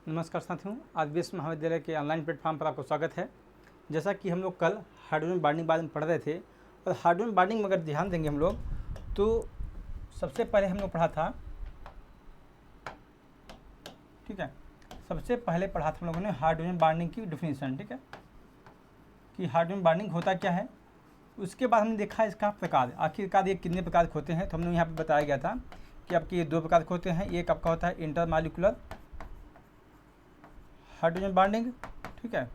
नमस्कार साथियों, आज विश्व महाविद्यालय के ऑनलाइन प्लेटफॉर्म पर आपको स्वागत है। जैसा कि हम लोग कल हाइड्रोजन बॉन्डिंग बारे में पढ़ रहे थे, और हाइड्रोजन बॉन्डिंग में अगर ध्यान देंगे हम लोग तो सबसे पहले हम लोग पढ़ा था, ठीक है, सबसे पहले पढ़ा था हम लोगों ने हाइड्रोजन बॉन्डिंग की डिफिनीशन, ठीक है, कि हाइड्रोजन बॉन्डिंग होता क्या है। उसके बाद हमने देखा इसका प्रकार, आखिरकार ये कितने प्रकार के होते हैं। तो हमने यहाँ पर बताया गया था कि आपके ये दो प्रकार के होते हैं। एक आपका होता है इंटरमॉलिक्यूलर हाइड्रोजन बॉन्डिंग, ठीक है,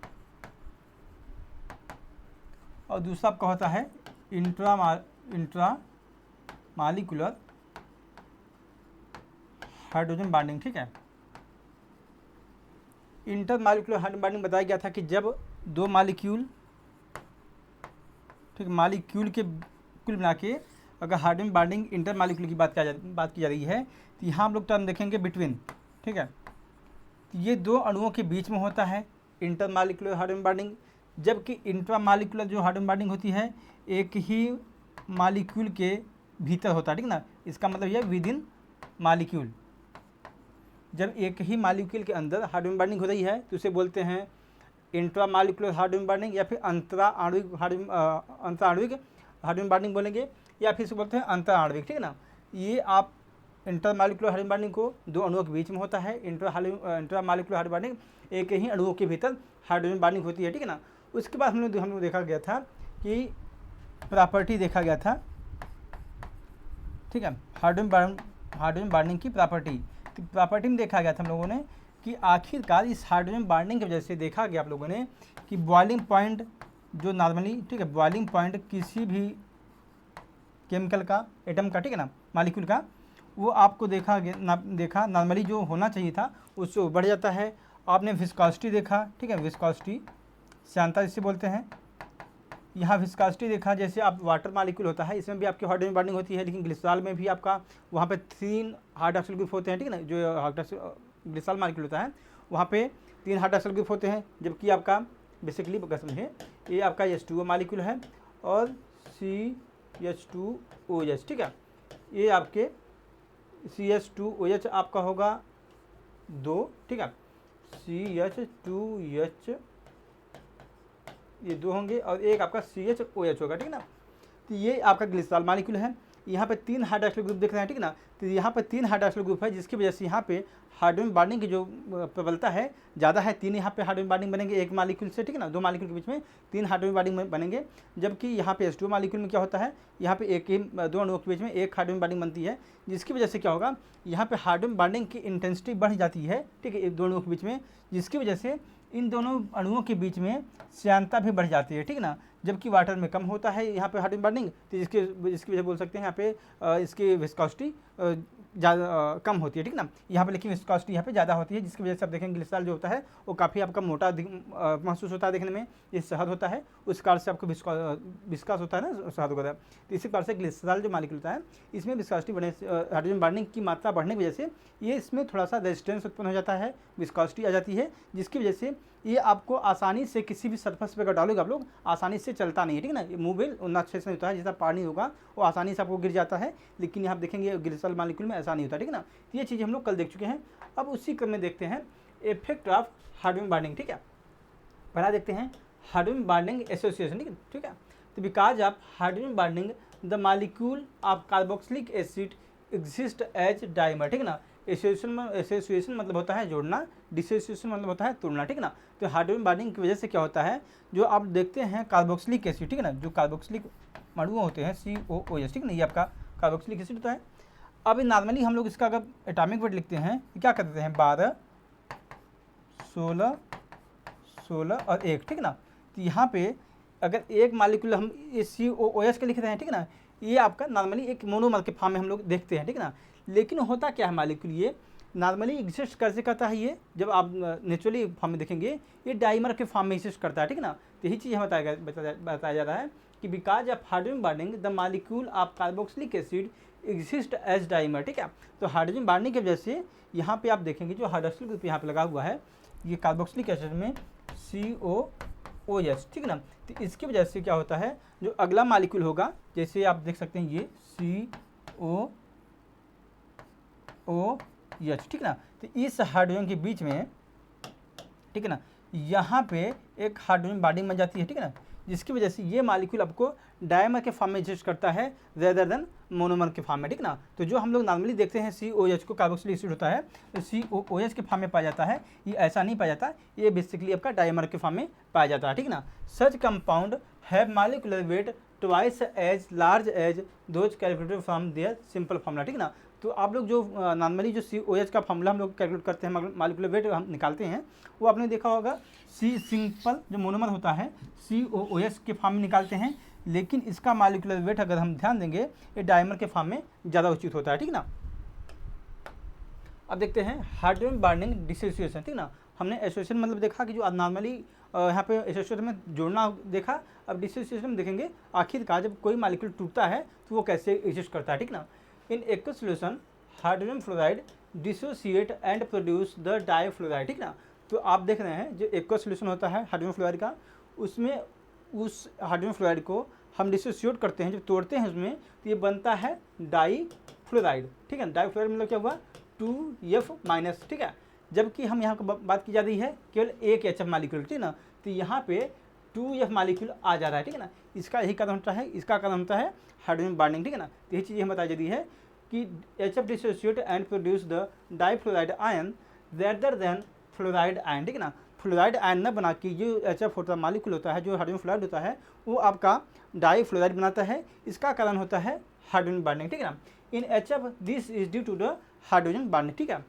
और दूसरा आपका होता है इंट्रामॉलिक्यूलर हाइड्रोजन बॉन्डिंग, ठीक है। इंटरमॉलिक्यूलर हाइड्रोजन बॉन्डिंग बताया गया था कि जब दो मॉलिक्यूल, ठीक, मॉलिक्यूल के कुल मिला के अगर हाइड्रोजन बॉन्डिंग इंटरमॉलिक्यूलर की बात की जा रही है, तो यहाँ हम लोग टर्म देखेंगे बिटवीन, ठीक है। ये दो अणुओं के बीच में होता है इंटरमॉलिक्यूलर हाइड्रोजन बॉन्डिंग, जबकि इंट्रामॉलिक्यूलर जो हाइड्रोजन बॉन्डिंग होती है एक ही मॉलिक्यूल के भीतर होता है, ठीक ना। इसका मतलब यह विद इन मॉलिक्यूल, जब एक ही मॉलिक्यूल के अंदर हाइड्रोजन बॉन्डिंग हो रही है तो उसे बोलते हैं इंट्रामॉलिक्यूलर हाइड्रोजन बॉन्डिंग, या फिर अंतराणविक हाइड्रोजन बॉन्डिंग बोलेंगे, या फिर इसे बोलते हैं अंतराणविक, ठीक है ना। ये आप इंटरमॉलिक्यूलर हाइड्रोजन बॉन्डिंग को दो अणुओं के बीच में होता है। इंट्रामॉलिक्यूलर हाइड्रोजन बॉन्डिंग एक ही अणुओं के भीतर हाइड्रोजन बॉन्डिंग होती है, ठीक है ना। उसके बाद हम लोग देखा गया था कि प्रॉपर्टी देखा गया था, ठीक है, हाइड्रोजन बॉन्डिंग की प्रॉपर्टी। तो प्रॉपर्टी में देखा गया था हम लोगों ने कि आखिरकार इस हाइड्रोजन बॉन्डिंग की वजह से देखा गया आप लोगों ने कि बॉइलिंग पॉइंट जो नॉर्मली, ठीक है, बॉइलिंग पॉइंट किसी भी केमिकल का, एटम का, ठीक है ना, मॉलिक्यूल का, वो आपको देखा नॉर्मली जो होना चाहिए था उससे बढ़ जाता है। आपने विस्कोसिटी देखा, ठीक है, विस्कोसिटी श्यानता जिसे बोलते हैं। यहाँ विस्कोसिटी देखा, जैसे आप वाटर मॉलिक्यूल होता है इसमें भी आपकी हाइड्रोजन बॉन्डिंग होती है, लेकिन ग्लिसरॉल में भी आपका वहाँ पे 3 हाइड्रोक्सिल ग्रुप होते हैं, ठीक है ना। जो ग्लिसरॉल मॉलिक्यूल होता है वहाँ पे 3 हाइड्रोक्सिल ग्रुप होते हैं, जबकि आपका बेसिकली समझे ये आपका H2O मॉलिक्यूल है और CH2OH, ठीक है। ये आपके CH2OH आपका होगा 2, ठीक है, CH2H ये 2 होंगे, और एक आपका CHOH होगा, ठीक है ना। तो ये आपका ग्लिसरॉल मॉलिक्यूल है। यहाँ पे 3 हाइड्रोक्सिल ग्रुप दिख रहे हैं, ठीक है ना। तो यहाँ पे 3 हाइड्रोक्सिल ग्रुप है, जिसकी वजह से यहाँ पे हाइड्रोजन बॉन्डिंग की जो प्रबलता है ज़्यादा है। 3 यहाँ पे हाइड्रोजन बॉन्डिंग बनेंगे एक मॉलिक्यूल से, ठीक है ना। 2 मॉलिक्यूल के बीच में 3 हाइड्रोजन बॉन्डिंग बनेंगे, जबकि यहाँ पे H2O मॉलिक्यूल में क्या होता है, यहाँ पे एक ही 2 अणुओं के बीच में एक हाइड्रोजन बॉन्डिंग बनती है, जिसकी वजह से क्या होगा, यहाँ पे हाइड्रोजन बॉन्डिंग की इंटेंसिटी बढ़ जाती है, ठीक है, 2 अणुओं के बीच में, जिसकी वजह से इन दोनों अणुओं के बीच में श्यानता भी बढ़ जाती है, ठीक ना। जबकि वाटर में कम होता है यहाँ पे हाइड्रोजन बॉन्डिंग, तो इसकी वजह बोल सकते हैं यहाँ पे इसकी विस्कोसिटी ज़्यादा कम होती है, ठीक ना। यहाँ पे लेकिन विस्कोसिटी यहाँ पे ज़्यादा होती है, जिसकी वजह से आप देखेंगे ग्लिसरॉल जो होता है वो काफ़ी आपका मोटा महसूस होता है देखने में। ये शहद होता है, उस कारण से आपको विस्कास होता है ना, शहद होता है। तो इसी कारण से ग्लिसरॉल जो मॉलिक्यूल होता है इसमें विस्कोसिटी बढ़ने से, हाइड्रोजन बॉन्डिंग की मात्रा बढ़ने की वजह से ये इसमें थोड़ा सा रेजिस्टेंस उत्पन्न हो जाता है, विस्कोसिटी आ जाती है, जिसकी वजह से ये आपको आसानी से किसी भी सरफेस पे अगर डालोगे आप लोग आसानी से चलता नहीं है, ठीक है ना। ये मूवेबल उतना अच्छे से होता है, जैसा पानी होगा वो आसानी से आपको गिर जाता है, लेकिन यहाँ देखेंगे ग्लिसरॉल मॉलिक्यूल में ऐसा नहीं होता, ठीक है ना। तो ये चीज़ हम लोग कल देख चुके हैं। अब उसी क्रम में देखते हैं इफेक्ट ऑफ हाइड्रोजन बॉन्डिंग, ठीक है। पहला देखते हैं हाइड्रोजन बॉन्डिंग एसोसिएशन, ठीक है। तो because of hydrogen bonding the molecule of carboxylic acid exist as dimer, ठीक है ना। एसोसिएशन मतलब होता है जोड़ना, डिसोसिएशन मतलब होता है तोड़ना, ठीक है ना। तो हाइड्रोजन बॉन्डिंग की वजह से क्या होता है, जो आप देखते हैं कार्बोक्सिलिक एसिड, ठीक है ना, जो कार्बोक्सिलिक अणु होते हैं COOH, ठीक है ना, ये आपका कार्बोक्सिलिक एसिड होता है। अब नॉर्मली हम लोग इसका अगर एटॉमिक वेट लिखते हैं तो क्या करते हैं 12, 16 और 1, ठीक है ना। तो यहाँ पे अगर एक मॉलिक्यूल हम ये COOH का लिख रहे हैं, ठीक है ना, ये आपका नॉर्मली एक मोनोमर के फॉर्म में हम लोग देखते हैं, ठीक है ना। लेकिन होता क्या है मॉलिक्यूल, ये नॉर्मली एग्जिस्ट कैसे करता है, ये जब आप नेचुरली फॉर्म में देखेंगे ये डाइमर के फॉर्म में एग्जिस्ट करता है, ठीक है ना। तो यही चीज़ हमें बताया जा रहा है कि because of hydrogen bonding the molecule of carboxylic acid exist as dimer, ठीक है। तो हाइड्रोजन बॉन्डिंग की वजह से यहाँ पे आप देखेंगे जो हाइड्रोक्सिल ग्रुप यहाँ पे लगा हुआ है ये कार्बोक्सिलिक एसिड में COOH, ठीक है ना। तो इसकी वजह से क्या होता है, जो अगला मॉलिक्यूल होगा, जैसे आप देख सकते हैं ये COOH, ठीक है ना। तो इस हाइड्रोजन के बीच में ठीक है ना, यहाँ पे एक हाइड्रोजन बॉन्डिंग बन जाती है, ठीक है ना, जिसकी वजह से ये मॉलिक्यूल आपको डायमर के फॉर्म में एग्जिस्ट करता है रेदर देन मोनोमर के फॉर्म में, ठीक ना। तो जो हम लोग नॉर्मली देखते हैं COH को कार्बोक्सिलिक एसिड होता है, तो COOH के फॉर्म में पाया जाता है, ये ऐसा नहीं पाया जाता, ये बेसिकली आपका डायमर के फॉर्म में पाया जाता है, ठीक ना। Such compound have molecular weight twice as large as those calculated from their simple formula, ठीक ना। तो आप लोग जो नॉर्मली जो COH का फार्मूला हम लोग कैलकुलेट करते हैं, मॉलिक्यूलर वेट हम निकालते हैं, वो आपने देखा होगा C सिंपल जो मोनोमर होता है COOH के फॉर्म में निकालते हैं, लेकिन इसका मॉलिक्यूलर वेट अगर हम ध्यान देंगे ये डायमर के फॉर्म में ज़्यादा उचित होता है, ठीक ना। अब देखते हैं हाइड्रोजन बॉन्डिंग डिसोसिएशन, ठीक ना। हमने एसोसिएशन मतलब देखा कि जो नॉर्मली यहाँ पे एसोसिएशन में जोड़ना देखा, अब डिसोसिएशन में देखेंगे आखिरकार जब कोई मॉलिक्यूल टूटता है तो वो कैसे एग्जिस्ट करता है, ठीक ना। In aqueous solution hydrogen fluoride dissociate and produce the difluoride, ठीक ना। तो आप देख रहे हैं जो एक्वस सॉल्यूशन होता है हाइड्रोजन फ्लोराइड का, उसमें उस हाइड्रोजन फ्लोराइड को हम डिसोसिएट करते हैं, जब तोड़ते हैं उसमें तो ये बनता है डाईफ्लोराइड, ठीक है। डाईफ्लोराइड मतलब क्या हुआ 2F-, ठीक है। जबकि हम यहाँ को बात की जा रही है केवल एक HF मॉलिक्यूल, ठीक ना, तो यहाँ पे 2F मॉलिक्यूल आ जा रहा है, ठीक है ना। इसका यही कारण होता है, इसका कारण होता है हाइड्रोजन बॉन्डिंग, ठीक है ना। तो यही चीज़ हमें बताई जा रही है कि HF dissociate and produce the difluoride ion rather than fluoride ion, ठीक है ना। फ्लोराइड आयन न बना के जो HF होता है मॉलिक्यूल होता है, जो हाइड्रोजन फ्लोराइड होता है, वो आपका डाईफ्लोराइड बनाता है, इसका कारण होता है हाइड्रोजन बॉन्डिंग, ठीक है ना। In HF this is due to the hydrogen bonding, ठीक है।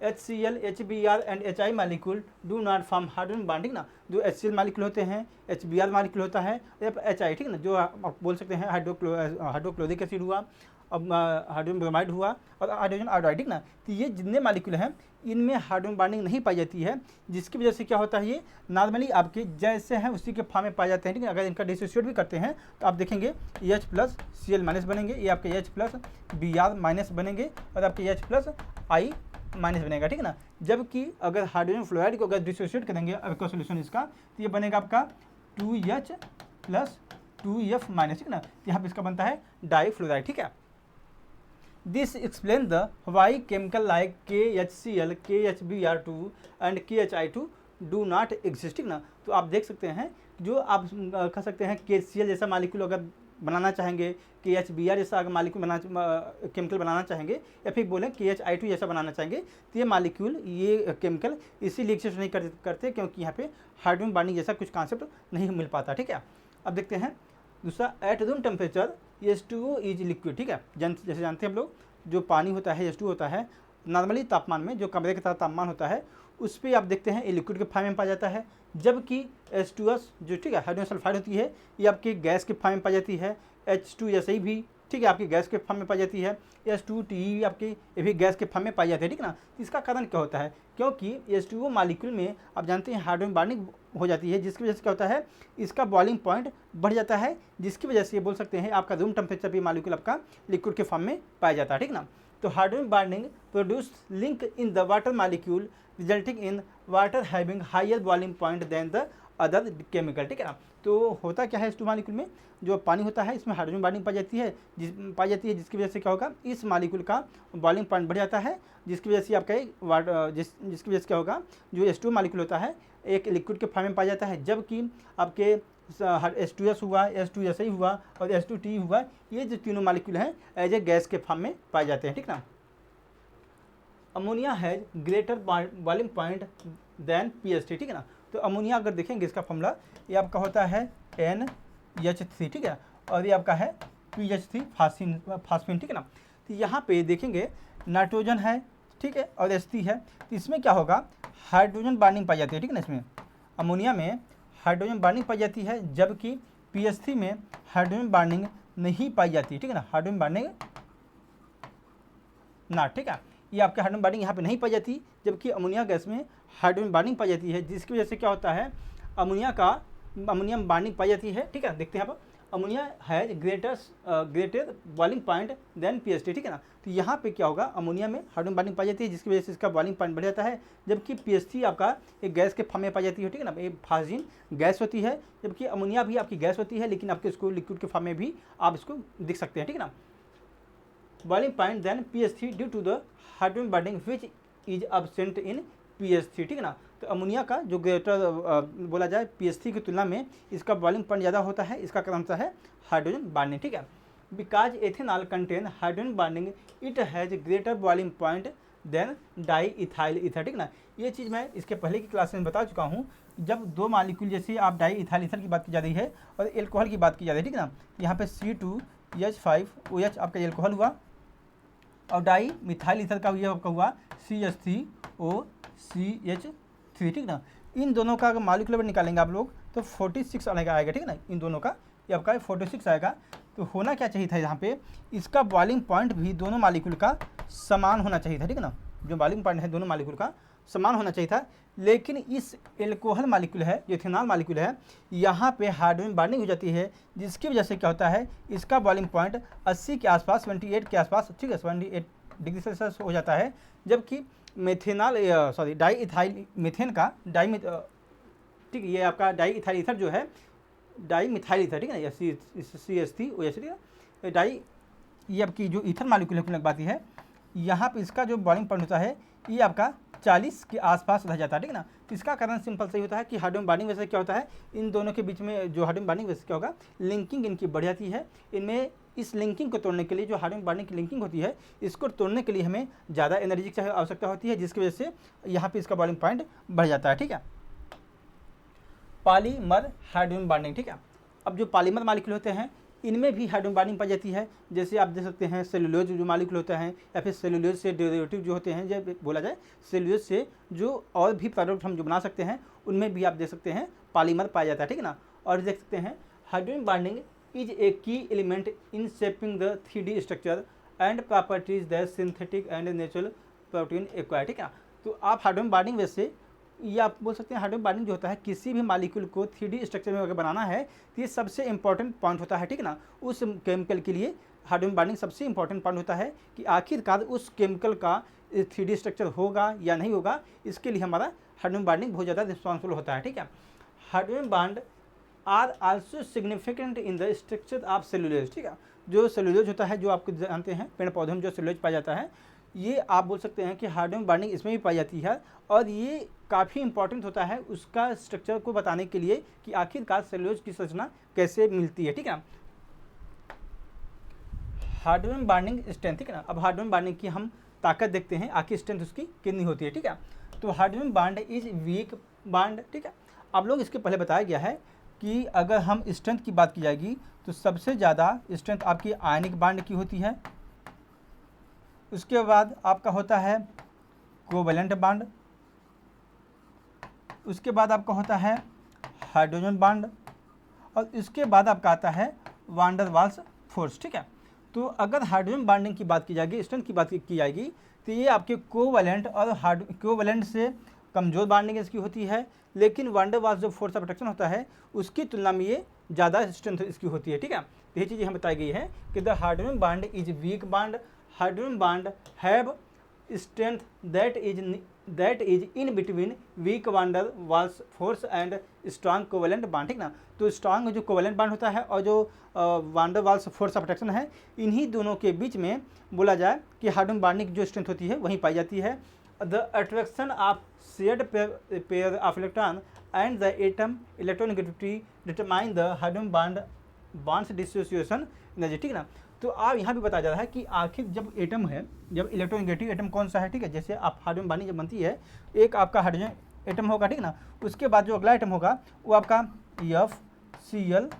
HCl, HBr and HI molecule do not form hydrogen bonding ना। जो HCl मॉलिक्यूल होते हैं, HBr मॉलिक्यूल होता है, HI, ठीक है ना, जो आप बोल सकते हैं हाइड्रोक्लोरिक एसिड हुआ, अब हाइड्रोजन ब्रोमाइड हुआ और हाइड्रोजन आयोडाइड, ठीक ना। तो ये जितने मॉलिक्यूल हैं इनमें हाइड्रोजन बॉन्डिंग नहीं पाई जाती है, जिसकी वजह से क्या होता है ये नॉर्मली आपके जैसे हैं उसी के फॉर्म में पाए जाते हैं, ठीक है। अगर इनका डिसोसिएट भी करते हैं तो आप देखेंगे H+Cl- बनेंगे, ये आपके H+Br- बनेंगे और आपके H+I- बनेगा, ठीक है ना। जबकि अगर हाइड्रोजन फ्लोराइड को अगर डिसोसिएट करेंगे एक्वस सॉल्यूशन इसका, तो ये बनेगा आपका 2H + 2F-, ठीक है ना। यहाँ पे इसका बनता है डाईफ्लोराइड, ठीक है। This explain the why chemical like KHCl, KHBr2 and KHI2 do not exist, ठीक ना। तो आप देख सकते हैं जो आप कह सकते हैं KCl जैसा मॉलिक्यूल अगर बनाना चाहेंगे, KHBr जैसा अगर मॉलिक्यूल केमिकल बनाना चाहेंगे, या फिर बोलें KHI2 जैसा बनाना चाहेंगे, तो ये मॉलिक्यूल ये केमिकल इसीलिए एग्जिस्ट नहीं करते क्योंकि यहाँ पे हाइड्रोजन बॉन्डिंग जैसा कुछ कॉन्सेप्ट नहीं मिल पाता, ठीक है। अब देखते हैं दूसरा, at room temperature H2O is liquid, ठीक है। जैसे जानते हैं हम लोग जो पानी होता है H2 होता है, नॉर्मली तापमान में जो कमरे का तापमान होता है उस पर आप देखते हैं ये लिक्विड के फॉर्म में पाया जाता है, जबकि H2S जो, ठीक है, हाइड्रोजन सल्फाइड होती है, ये आपकी गैस के फॉर्म में पाई जाती है। H2SI भी, ठीक है, आपकी गैस के फॉर्म में पाई जाती है। H2TE आपकी ये भी गैस के फॉर्म में पाई जाती है, ठीक ना। इसका कारण क्या होता है, क्योंकि H2O मॉलिक्यूल में आप जानते हैं हाइड्रोजन बॉन्डिंग हो जाती है, जिसकी वजह से क्या होता है इसका बॉइलिंग पॉइंट बढ़ जाता है, जिसकी वजह से ये बोल सकते हैं आपका रूम टेम्परेचर पे मॉलिक्यूल आपका लिक्विड के फॉर्म में पाया जाता है, ठीक ना। तो hydrogen bonding produce link in the water molecule resulting in water having higher boiling point than the other chemical, ठीक है ना। तो होता क्या है H2 मॉलिक्यूल में जो पानी होता है इसमें हाइड्रोजन बॉन्डिंग पाई जाती है, जिसकी वजह से क्या होगा इस मॉलिक्यूल का बॉइलिंग पॉइंट बढ़ जाता है, जिसकी वजह से आपका जिसकी वजह से क्या होगा जो H2 मॉलिक्यूल होता है एक लिक्विड के फॉर्म में पाया जाता है, जबकि आपके H2S हुआ, H2SI हुआ और H2TE हुआ, ये जो तीनों मॉलिक्यूल हैं एज ए गैस के फॉर्म में पाए जाते हैं, ठीक ना। Ammonia has greater boiling point than PH3, ठीक है ना। तो अमोनिया अगर देखेंगे इसका फॉर्मूला ये आपका होता है NH3, ठीक है, और ये आपका है PH3 फास्फीन, ठीक है ना। तो यहाँ पे देखेंगे नाइट्रोजन है, ठीक है, और H3 है, तो इसमें क्या होगा हाइड्रोजन बॉन्डिंग पाई जाती है, ठीक है ना। इसमें अमोनिया में हाइड्रोजन बॉन्डिंग पाई जाती है, जबकि PH3 में हाइड्रोजन बॉन्डिंग नहीं पाई जाती है, ठीक है ना, हाइड्रोजन बॉन्डिंग ना, ठीक है। ये आपके हाइड्रोजन बॉन्डिंग यहाँ पे नहीं पाई जाती, जबकि अमोनिया गैस में हाइड्रोजन बॉन्डिंग पाई जाती है, जिसकी वजह से क्या होता है अमोनिया में बॉन्डिंग पाई जाती है, ठीक है। देखते हैं आप ammonia has greater boiling point than PH3, ठीक है ना। तो यहाँ पे क्या होगा अमोनिया में हाइड्रोजन बॉन्डिंग पाई जाती है, जिसकी वजह से इसका बॉइलिंग पॉइंट बढ़ जाता है, जबकि PH3 आपका एक गैस के फॉर्म में पाई जाती है, ठीक है ना। ये फास्फीन गैस होती है, जबकि अमोनिया भी आपकी गैस होती है, लेकिन आपके इसको लिक्विड के फॉर्म में भी आप इसको दिख सकते हैं, ठीक है ना। Boiling point than PH3 due to the hydrogen bonding which is absent in PH3, ठीक है ना। तो अमोनिया का जो ग्रेटर बोला जाए pH3 की तुलना में इसका बॉइलिंग पॉइंट ज़्यादा होता है, इसका क्रमशः है हाइड्रोजन बॉन्डिंग, ठीक है। Because ethanol contain hydrogen bonding it has greater boiling point than diethyl ether, ठीक ना। ये चीज़ मैं इसके पहले की क्लास में बता चुका हूँ। जब दो मालिक्यूल जैसे आप डाई इथाइल ईथर की बात की जा रही है और एल्कोहल की बात की जा रही है, ठीक ना, यहाँ पे C2H5OH आपका एल्कोहल हुआ और डाई मिथाइल ईथर का ये आपका हुआ CH3OCH3, ठीक ना। इन दोनों का अगर मॉलिक्यूलर वेट निकालेंगे आप लोग तो 46 आएगा, ठीक ना। इन दोनों का ये आपका 46 आएगा। तो होना क्या चाहिए था यहाँ पे, इसका बॉइलिंग पॉइंट भी दोनों मॉलिक्यूल का समान होना चाहिए था, ठीक ना। जो बॉइलिंग पॉइंट है दोनों मॉलिक्यूल का समान होना चाहिए था, लेकिन इस एल्कोहल मॉलिक्यूल है, जो इथेनॉल मॉलिक्यूल है, यहाँ पे हाइड्रोजन बॉन्डिंग हो जाती है, जिसकी वजह से क्या होता है, इसका बॉइलिंग पॉइंट 80 के आसपास, 28 के आसपास, ठीक है, 28 डिग्री सेल्सियस हो जाता है। जबकि डाई इथाइल मीथेन का ठीक, ये आपका डाई इथाइल ईथर जो है डाई मिथाइल ईथर, ठीक है ना, CH3OH डाई, ये आपकी जो ईथर मॉलिक्यूल है बात है, यहाँ पे इसका जो बॉइलिंग पॉइंट होता है ये आपका 40 के आसपास रह जाता है, ठीक है ना। तो इसका कारण सिंपल सही होता है कि हाइड्रोजन बॉन्डिंग वजह से क्या होता है, इन दोनों के बीच में जो हाइड्रोजन बॉन्डिंग वजह से क्या होगा, लिंकिंग इनकी बढ़ जाती है। इनमें इस लिंकिंग को तोड़ने के लिए, जो हाइड्रोजन बॉन्डिंग की लिंकिंग होती है, इसको तोड़ने के लिए हमें ज़्यादा एनर्जी की आवश्यकता होती है, जिसकी वजह से यहाँ पे इसका बॉइलिंग पॉइंट बढ़ जाता है, ठीक है। पॉलीमर हाइड्रोजन बॉन्डिंग, ठीक है। अब जो पॉलीमर मॉलिक्यूल होते हैं इनमें भी हाइड्रोजन बॉन्डिंग पाई जाती है। जैसे आप देख सकते हैं सेलुलोज जो मॉलिक्यूल होता है, या फिर सेलुलोज से डेरिवेटिव जो होते हैं, जब बोला जाए सेलुलोज से जो और भी प्रोडक्ट हम जो बना सकते हैं, उनमें भी आप देख सकते हैं पॉलीमर पाया जाता है, ठीक है ना। और देख सकते हैं हाइड्रोजन बॉन्डिंग इज ए की element in shaping the 3D structure and properties the synthetic and natural protein acquire, ठीक है। तो आप हाइड्रोजन बॉन्डिंग वैसे ये आप बोल सकते हैं, हाइड्रोजन बॉन्डिंग जो होता है किसी भी मॉलिक्यूल को 3D स्ट्रक्चर में अगर बनाना है तो ये सबसे इंपॉर्टेंट पॉइंट होता है, ठीक है ना। उस केमिकल के लिए हाइड्रोजन बॉन्डिंग सबसे इंपॉर्टेंट पॉइंट होता है कि आखिरकार उस केमिकल का 3D स्ट्रक्चर होगा या नहीं होगा, इसके लिए हमारा हाइड्रोजन बॉन्डिंग बहुत ज़्यादा रिस्पॉन्सिबल होता है, ठीक है। Hydrogen bond are also significant in the structure of cellulose, ठीक है। जो सेलुलोज होता है, जो आपको जानते हैं पेड़ पौधे में जो सेलुलोज पाया जाता है, ये आप बोल सकते हैं कि हाइड्रोजन बॉन्डिंग इसमें भी पाई जाती है, और ये काफ़ी इंपॉर्टेंट होता है उसका स्ट्रक्चर को बताने के लिए कि आखिरकार सेलुलोज की संरचना कैसे मिलती है, ठीक है। हाइड्रोजन बॉन्डिंग स्ट्रेंथ, ठीक है ना। अब हाइड्रोजन बॉन्डिंग की हम ताकत देखते हैं, आखिर स्ट्रेंथ उसकी कितनी होती है, ठीक है। तो hydrogen bond is weak bond, ठीक है। आप लोग इसके पहले बताया गया है कि अगर हम स्ट्रेंथ की बात की जाएगी तो सबसे ज़्यादा स्ट्रेंथ आपकी आयनिक बॉन्ड की होती है, उसके बाद आपका होता है कोवेलेंट बॉन्ड, उसके बाद आपका होता है हाइड्रोजन बॉन्ड, और इसके बाद आपका आता है वान डेर वाल्स फोर्स, ठीक है। तो अगर हाइड्रोजन बॉन्डिंग की बात की जाएगी, स्ट्रेंथ की बात की जाएगी, तो ये आपके कोवेलेंट और कोवेलेंट से कमज़ोर बॉन्डिंग इसकी होती है, लेकिन वान डेर वाल्स जो फोर्स ऑफ अट्रैक्शन होता है उसकी तुलना में ये ज़्यादा स्ट्रेंथ इसकी होती है, ठीक है। तो ये चीज़ यहाँ बताई गई है कि the hydrogen bond is weak bond, hydrogen bond have strength that is in between weak van der Waals force and strong covalent bond, ठीक ना। तो स्ट्रॉन्ग जो कोवेलेंट बॉन्ड होता है और जो van der Waals force of attraction है, इन्हीं दोनों के बीच में बोला जाए कि हाइड्रोजन बॉन्डिंग जो स्ट्रेंथ होती है वहीं पाई जाती है। The attraction of shared pair of electron and the atom electronegativity determine the hydrogen bonds dissociation energy, ठीक ना। तो आप यहाँ भी बताया जा रहा है कि आखिर जब एटम है, जब इलेक्ट्रोनेगेटिव एटम कौन सा है, ठीक है। जैसे आप हाइड्रोजन बॉन्डिंग जब बनती है, एक आपका हाइड्रोजन एटम होगा, ठीक ना। उसके बाद जो अगला एटम होगा वो आपका FCl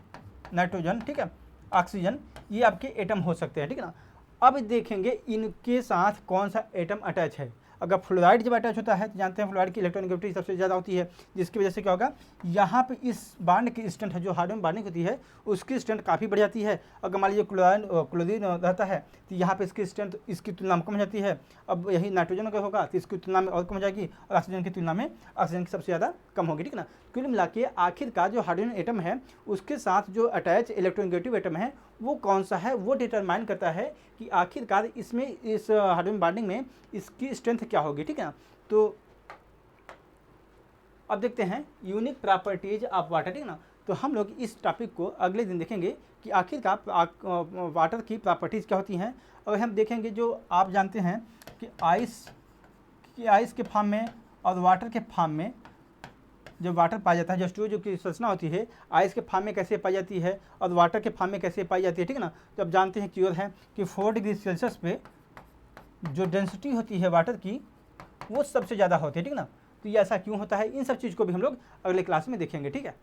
नाइट्रोजन, ठीक है, ऑक्सीजन, ये आपके एटम हो सकते हैं, ठीक है ना। अब देखेंगे इनके साथ कौन सा एटम अटैच है। अगर फ्लोराइड जब अटैच होता है तो जानते हैं फ्लोराइड की इलेक्ट्रोनेगेटिविटी सबसे ज़्यादा होती है, जिसकी वजह से क्या होगा, यहाँ पे इस बॉन्ड की स्ट्रेंथ है, जो हाइड्रोजन बॉन्डिंग होती है उसकी स्ट्रेंथ काफ़ी बढ़ जाती है। अगर मान लीजिए क्लोरीन रहता है तो यहाँ पे इसकी स्ट्रेंथ इसकी तुलना में कम हो जाती है। अब यही नाइट्रोजन अगर होगा तो इसकी तुलना में और कम हो जाएगी, और ऑक्सीजन की तुलना में ऑक्सीजन की सबसे ज़्यादा कम होगी, ठीक ना। कुल मिला के आखिरकार जो हाइड्रोजन एटम है उसके साथ जो अटैच इलेक्ट्रोनेगेटिव एटम है वो कौन सा है, वो डिटरमाइन करता है कि आखिरकार इसमें इस हाइड्रोजन बॉन्डिंग में इसकी स्ट्रेंथ क्या होगी, ठीक है। तो अब देखते हैं यूनिक प्रॉपर्टीज ऑफ वाटर, ठीक ना। तो हम लोग इस टॉपिक को अगले दिन देखेंगे कि आखिरकार वाटर की प्रॉपर्टीज़ क्या होती हैं, और हम देखेंगे जो आप जानते हैं कि आइस के फॉर्म में और वाटर के फॉर्म में जब वाटर पाया जाता है, जो H2O की संरचना होती है आइस के फॉर्म में कैसे पाई जाती है और वाटर के फॉर्म में कैसे पाई जाती है, ठीक है ना। तो अब जानते हैं क्योर है कि 4 डिग्री सेल्सियस पे जो डेंसिटी होती है वाटर की वो सबसे ज़्यादा होती है, ठीक है ना। तो ये ऐसा क्यों होता है, इन सब चीज़ को भी हम लोग अगले क्लास में देखेंगे, ठीक है।